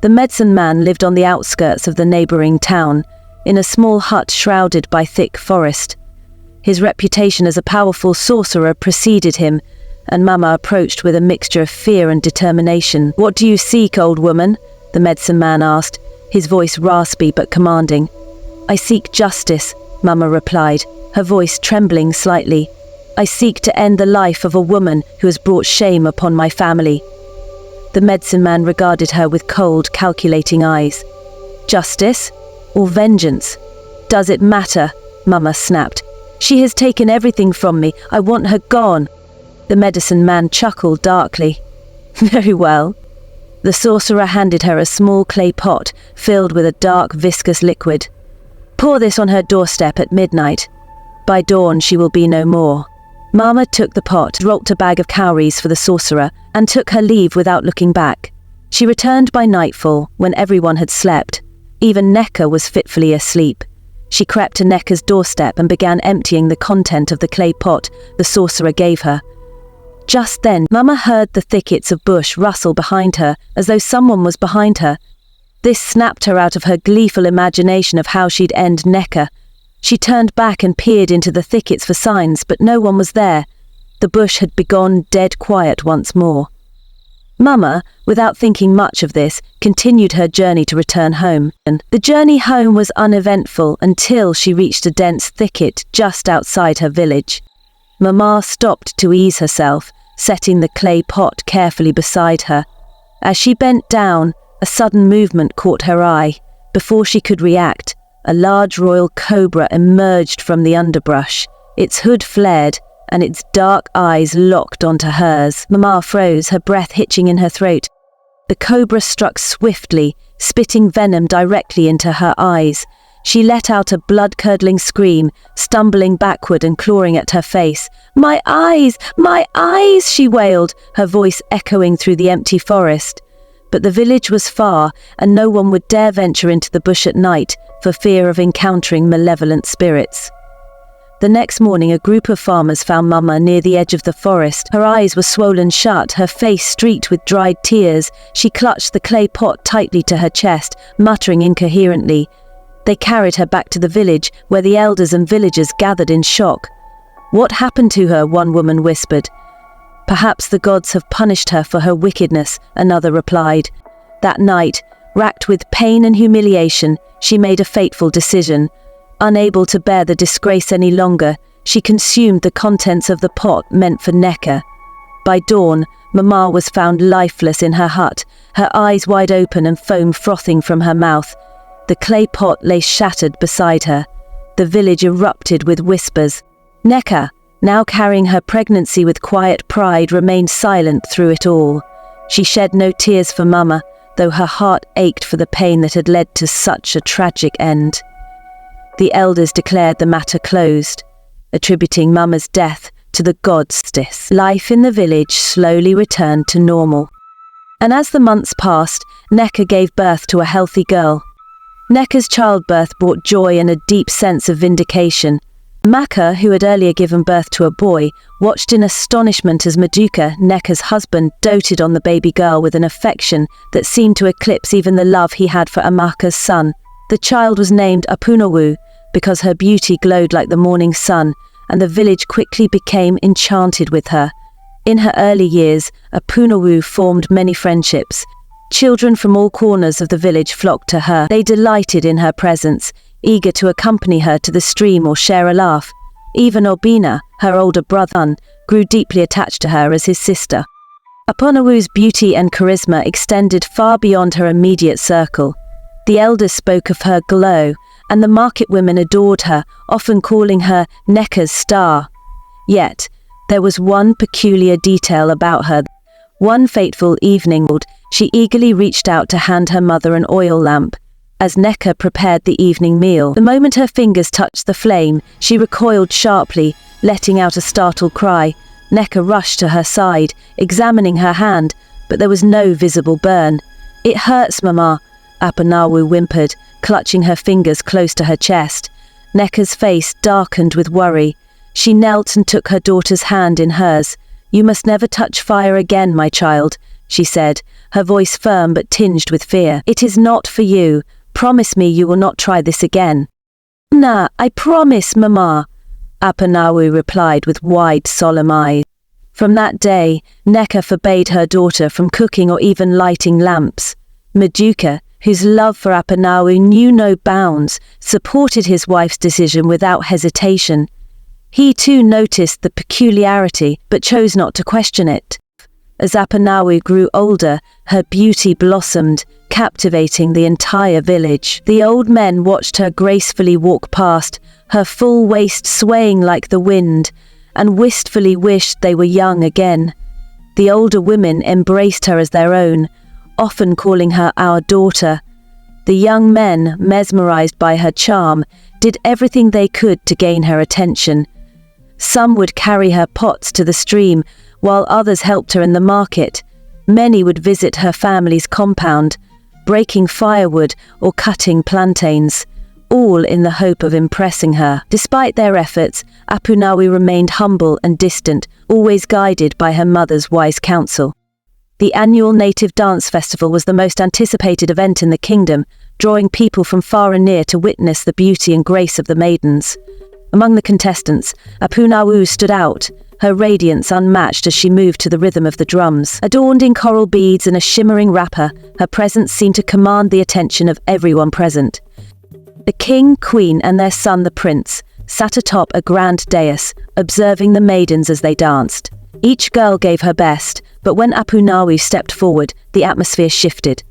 The medicine man lived on the outskirts of the neighboring town, in a small hut shrouded by thick forest. His reputation as a powerful sorcerer preceded him, and Mama approached with a mixture of fear and determination. "What do you seek, old woman?" the medicine man asked, his voice raspy but commanding. "I seek justice," Mama replied, her voice trembling slightly. "I seek to end the life of a woman who has brought shame upon my family." The medicine man regarded her with cold, calculating eyes. "Justice? Or vengeance? Does it matter?" Mama snapped. "She has taken everything from me. I want her gone." The medicine man chuckled darkly. "Very well." The sorcerer handed her a small clay pot filled with a dark, viscous liquid. "Pour this on her doorstep at midnight. By dawn she will be no more." Mama took the pot, dropped a bag of cowries for the sorcerer, and took her leave without looking back. She returned by nightfall, when everyone had slept. Even Neka was fitfully asleep. She crept to Neka's doorstep and began emptying the content of the clay pot the sorcerer gave her. Just then, Mama heard the thickets of bush rustle behind her, as though someone was behind her. This snapped her out of her gleeful imagination of how she'd end Neka. She turned back and peered into the thickets for signs, but no one was there. The bush had begone dead quiet once more. Mama, without thinking much of this, continued her journey to return home. The journey home was uneventful until she reached a dense thicket just outside her village. Mama stopped to ease herself, setting the clay pot carefully beside her. As she bent down, a sudden movement caught her eye. Before she could react, a large royal cobra emerged from the underbrush. Its hood flared, and its dark eyes locked onto hers. Mama froze, her breath hitching in her throat. The cobra struck swiftly, spitting venom directly into her eyes. She let out a blood-curdling scream, stumbling backward and clawing at her face. "My eyes! My eyes!" she wailed, her voice echoing through the empty forest. But the village was far, and no one would dare venture into the bush at night for fear of encountering malevolent spirits. The next morning, a group of farmers found Mama near the edge of the forest. Her eyes were swollen shut, her face streaked with dried tears. She clutched the clay pot tightly to her chest, muttering incoherently. They carried her back to the village, where the elders and villagers gathered in shock. "What happened to her?" one woman whispered. "Perhaps the gods have punished her for her wickedness," another replied. That night, racked with pain and humiliation, she made a fateful decision. Unable to bear the disgrace any longer, she consumed the contents of the pot meant for Neka. By dawn, Mama was found lifeless in her hut, her eyes wide open and foam frothing from her mouth. The clay pot lay shattered beside her. The village erupted with whispers. Neka, now carrying her pregnancy with quiet pride, remained silent through it all. She shed no tears for Mama, though her heart ached for the pain that had led to such a tragic end. The elders declared the matter closed, attributing Mama's death to the gods. Life in the village slowly returned to normal. And as the months passed, Neka gave birth to a healthy girl. Neka's childbirth brought joy and a deep sense of vindication. Maka, who had earlier given birth to a boy, watched in astonishment as Maduka, Neka's husband, doted on the baby girl with an affection that seemed to eclipse even the love he had for Amaka's son. The child was named Apunawu because her beauty glowed like the morning sun, and the village quickly became enchanted with her. In her early years, Apunawu formed many friendships. Children from all corners of the village flocked to her. They delighted in her presence, eager to accompany her to the stream or share a laugh. Even Obina, her older brother, grew deeply attached to her as his sister. Apunawu's beauty and charisma extended far beyond her immediate circle. The elders spoke of her glow, and the market women adored her, often calling her Neka's star. Yet, there was one peculiar detail about her. One fateful evening, she eagerly reached out to hand her mother an oil lamp. As Neka prepared the evening meal, the moment her fingers touched the flame, she recoiled sharply, letting out a startled cry. Neka rushed to her side, examining her hand, but there was no visible burn. "It hurts, Mama," Apanawu whimpered, clutching her fingers close to her chest. Neka's face darkened with worry. She knelt and took her daughter's hand in hers. "You must never touch fire again, my child," she said, her voice firm but tinged with fear. "It is not for you. Promise me you will not try this again." "Nah, I promise, Mama," Apunawu replied with wide, solemn eyes. From that day, Neka forbade her daughter from cooking or even lighting lamps. Maduka, whose love for Apunawu knew no bounds, supported his wife's decision without hesitation. He too noticed the peculiarity, but chose not to question it. As Apunawu grew older, her beauty blossomed, captivating the entire village. The old men watched her gracefully walk past, her full waist swaying like the wind, and wistfully wished they were young again. The older women embraced her as their own, often calling her our daughter. The young men, mesmerized by her charm, did everything they could to gain her attention. Some would carry her pots to the stream, while others helped her in the market. Many would visit her family's compound, breaking firewood or cutting plantains, all in the hope of impressing her. Despite their efforts, Apunawu remained humble and distant, always guided by her mother's wise counsel. The annual native dance festival was the most anticipated event in the kingdom, drawing people from far and near to witness the beauty and grace of the maidens. Among the contestants, Apunawu stood out, her radiance unmatched as she moved to the rhythm of the drums. Adorned in coral beads and a shimmering wrapper, her presence seemed to command the attention of everyone present. The king, queen, and their son, the prince, sat atop a grand dais, observing the maidens as they danced. Each girl gave her best, but when Apunawu stepped forward, the atmosphere shifted.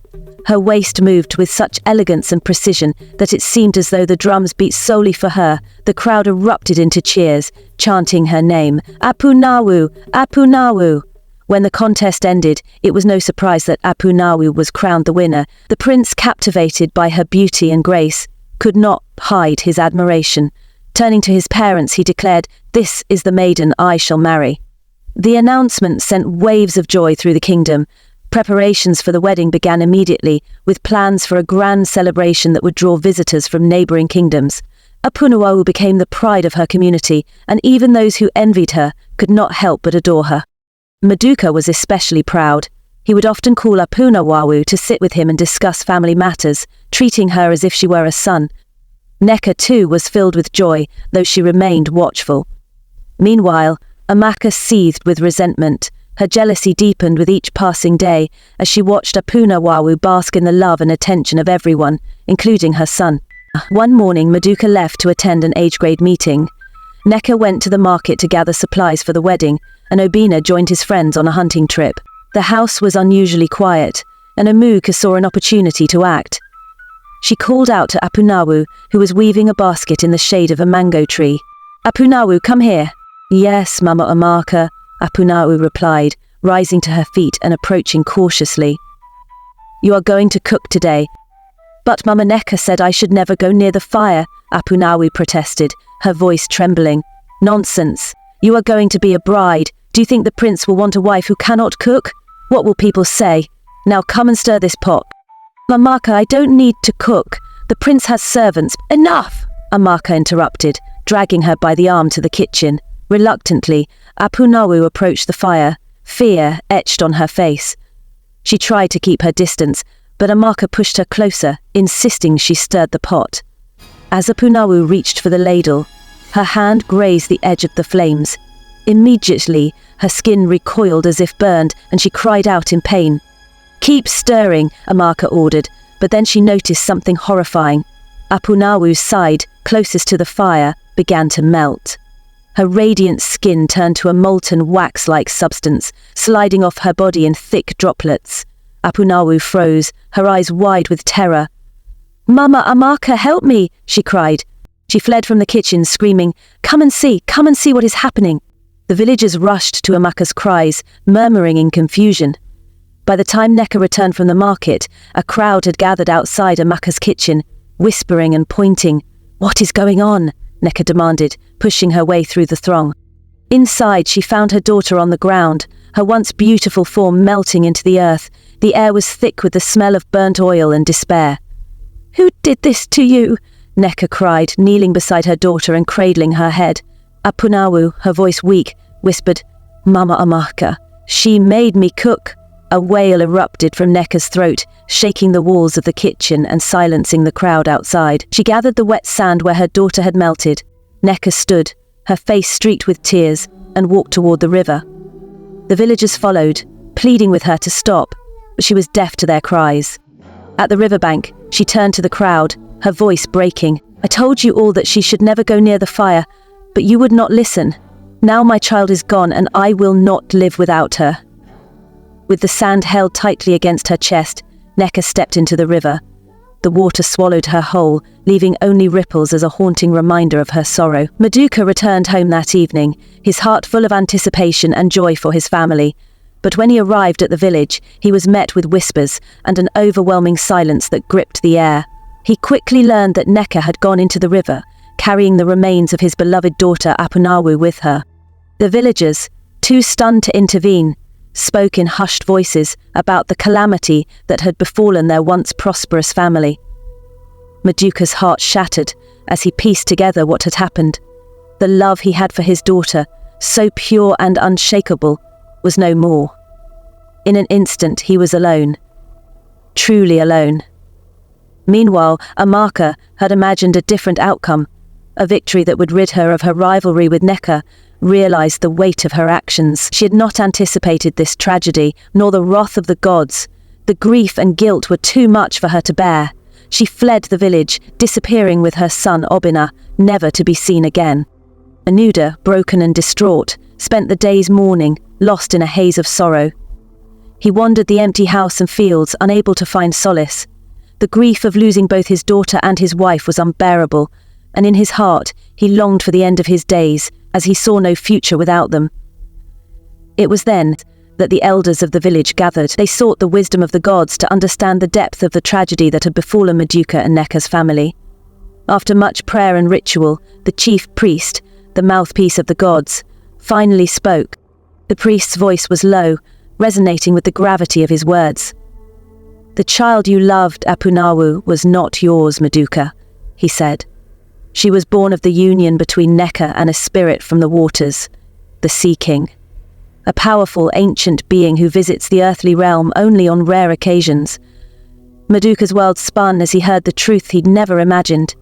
Her waist moved with such elegance and precision that it seemed as though the drums beat solely for her. The crowd erupted into cheers, chanting her name, "Apunawu! Apunawu!" When the contest ended, it was no surprise that Apunawu was crowned the winner. The prince, captivated by her beauty and grace, could not hide his admiration. Turning to his parents, he declared, "This is the maiden I shall marry." The announcement sent waves of joy through the kingdom. Preparations for the wedding began immediately, with plans for a grand celebration that would draw visitors from neighboring kingdoms. Apunawu became the pride of her community, and even those who envied her could not help but adore her. Maduka was especially proud. He would often call Apunawu to sit with him and discuss family matters, treating her as if she were a son. Neka too was filled with joy, though she remained watchful. Meanwhile, Amaka seethed with resentment. Her jealousy deepened with each passing day as she watched Apunawu bask in the love and attention of everyone, including her son. One morning, Maduka left to attend an age-grade meeting. Neka went to the market to gather supplies for the wedding, and Obina joined his friends on a hunting trip. The house was unusually quiet, and Amuka saw an opportunity to act. She called out to Apunawu, who was weaving a basket in the shade of a mango tree. "Apunawu, come here." "Yes, Mama Amaka," Apunawu replied, rising to her feet and approaching cautiously. "You are going to cook today." "But Mama Neka said I should never go near the fire," Apunawu protested, her voice trembling. "Nonsense. You are going to be a bride. Do you think the prince will want a wife who cannot cook? What will people say? Now come and stir this pot." "Amaka, I don't need to cook. The prince has servants." "Enough!" Amaka interrupted, dragging her by the arm to the kitchen. Reluctantly, Apunawu approached the fire, fear etched on her face. She tried to keep her distance, but Amaka pushed her closer, insisting she stirred the pot. As Apunawu reached for the ladle, her hand grazed the edge of the flames. Immediately, her skin recoiled as if burned, and she cried out in pain. "Keep stirring," Amaka ordered, but then she noticed something horrifying. Apunawu's side, closest to the fire, began to melt. Her radiant skin turned to a molten wax-like substance, sliding off her body in thick droplets. Apunawu froze, her eyes wide with terror. "Mama Amaka, help me!" she cried. She fled from the kitchen, screaming, come and see what is happening." The villagers rushed to Amaka's cries, murmuring in confusion. By the time Neka returned from the market, a crowd had gathered outside Amaka's kitchen, whispering and pointing. "What is going on?" Neka demanded, pushing her way through the throng. Inside, she found her daughter on the ground, her once beautiful form melting into the earth. The air was thick with the smell of burnt oil and despair. "Who did this to you?" Neka cried, kneeling beside her daughter and cradling her head. Apunawu, her voice weak, whispered, "Mama Amaka, she made me cook." A wail erupted from Neka's throat, shaking the walls of the kitchen and silencing the crowd outside. She gathered the wet sand where her daughter had melted. Neka stood, her face streaked with tears, and walked toward the river. The villagers followed, pleading with her to stop, but she was deaf to their cries. At the riverbank, she turned to the crowd, her voice breaking. "I told you all that she should never go near the fire, but you would not listen. Now my child is gone, and I will not live without her." With the sand held tightly against her chest, Neka stepped into the river. The water swallowed her whole, leaving only ripples as a haunting reminder of her sorrow. Maduka returned home that evening, his heart full of anticipation and joy for his family. But when he arrived at the village, he was met with whispers and an overwhelming silence that gripped the air. He quickly learned that Neka had gone into the river, carrying the remains of his beloved daughter Apunawu with her. The villagers, too stunned to intervene, spoke in hushed voices about the calamity that had befallen their once prosperous family. Maduka's heart shattered as he pieced together what had happened. The love he had for his daughter, so pure and unshakable, was no more. In an instant he was alone. Truly alone. Meanwhile, Amaka had imagined a different outcome, a victory that would rid her of her rivalry with Neka, realized the weight of her actions. She had not anticipated this tragedy, nor the wrath of the gods. The grief and guilt were too much for her to bear. She fled the village, disappearing with her son Obina, never to be seen again. Anuda, broken and distraught, spent the days mourning, lost in a haze of sorrow. He wandered the empty house and fields, unable to find solace. The grief of losing both his daughter and his wife was unbearable, and in his heart he longed for the end of his days, as he saw no future without them. It was then that the elders of the village gathered. They sought the wisdom of the gods to understand the depth of the tragedy that had befallen Maduka and Neka's family. After much prayer and ritual, the chief priest, the mouthpiece of the gods, finally spoke. The priest's voice was low, resonating with the gravity of his words. "The child you loved, Apunawu, was not yours, Maduka," he said. "She was born of the union between Neka and a spirit from the waters, the Sea King. A powerful, ancient being who visits the earthly realm only on rare occasions." Maduka's world spun as he heard the truth he'd never imagined.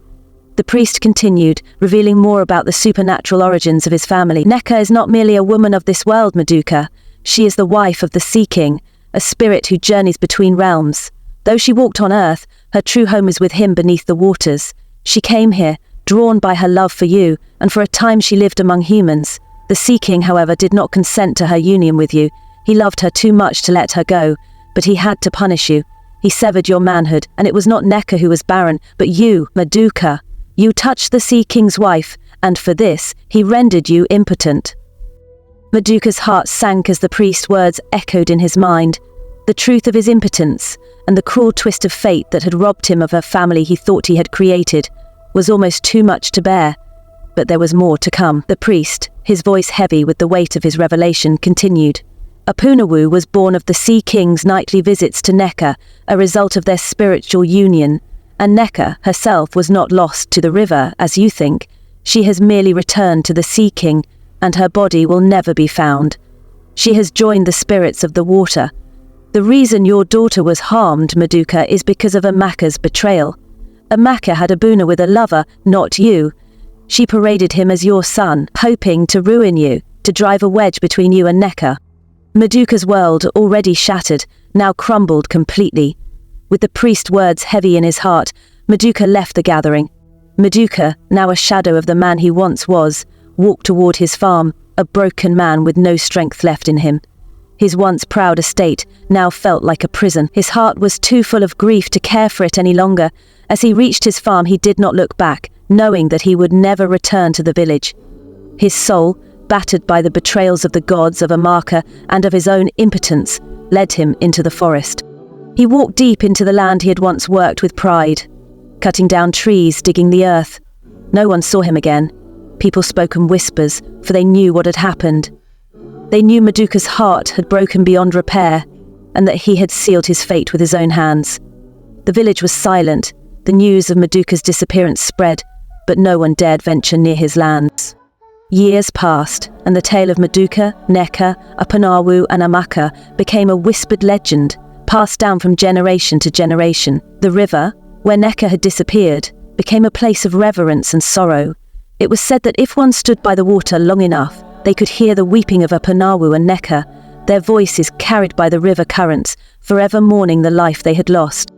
The priest continued, revealing more about the supernatural origins of his family. "Neka is not merely a woman of this world, Maduka. She is the wife of the Sea King, a spirit who journeys between realms. Though she walked on earth, her true home is with him beneath the waters. She came here, drawn by her love for you, and for a time she lived among humans. The Sea King, however, did not consent to her union with you. He loved her too much to let her go, but he had to punish you. He severed your manhood, and it was not Neka who was barren, but you, Maduka. You touched the Sea King's wife, and for this, he rendered you impotent." Maduka's heart sank as the priest's words echoed in his mind. The truth of his impotence, and the cruel twist of fate that had robbed him of a family he thought he had created, was almost too much to bear. But there was more to come. The priest, his voice heavy with the weight of his revelation, continued. "Apunawu was born of the Sea King's nightly visits to Neka, a result of their spiritual union. And Neka herself was not lost to the river, as you think. She has merely returned to the Sea King, and her body will never be found. She has joined the spirits of the water. The reason your daughter was harmed, Maduka, is because of Amaka's betrayal. Amaka had Abuna with a lover, not you. She paraded him as your son, hoping to ruin you, to drive a wedge between you and Neka." Maduka's world, already shattered, now crumbled completely. With the priest's words heavy in his heart, Maduka left the gathering. Maduka, now a shadow of the man he once was, walked toward his farm, a broken man with no strength left in him. His once proud estate now felt like a prison. His heart was too full of grief to care for it any longer. As he reached his farm, he did not look back, knowing that he would never return to the village. His soul, battered by the betrayals of the gods, of Amaka, and of his own impotence, led him into the forest. He walked deep into the land he had once worked with pride, cutting down trees, digging the earth. No one saw him again. People spoke in whispers, for they knew what had happened. They knew Maduka's heart had broken beyond repair, and that he had sealed his fate with his own hands. The village was silent. The news of Maduka's disappearance spread, but no one dared venture near his lands. Years passed, and the tale of Maduka, Neka, Apanawu, and Amaka became a whispered legend, passed down from generation to generation. The river, where Neka had disappeared, became a place of reverence and sorrow. It was said that if one stood by the water long enough, they could hear the weeping of Apanawu and Neka, their voices carried by the river currents, forever mourning the life they had lost.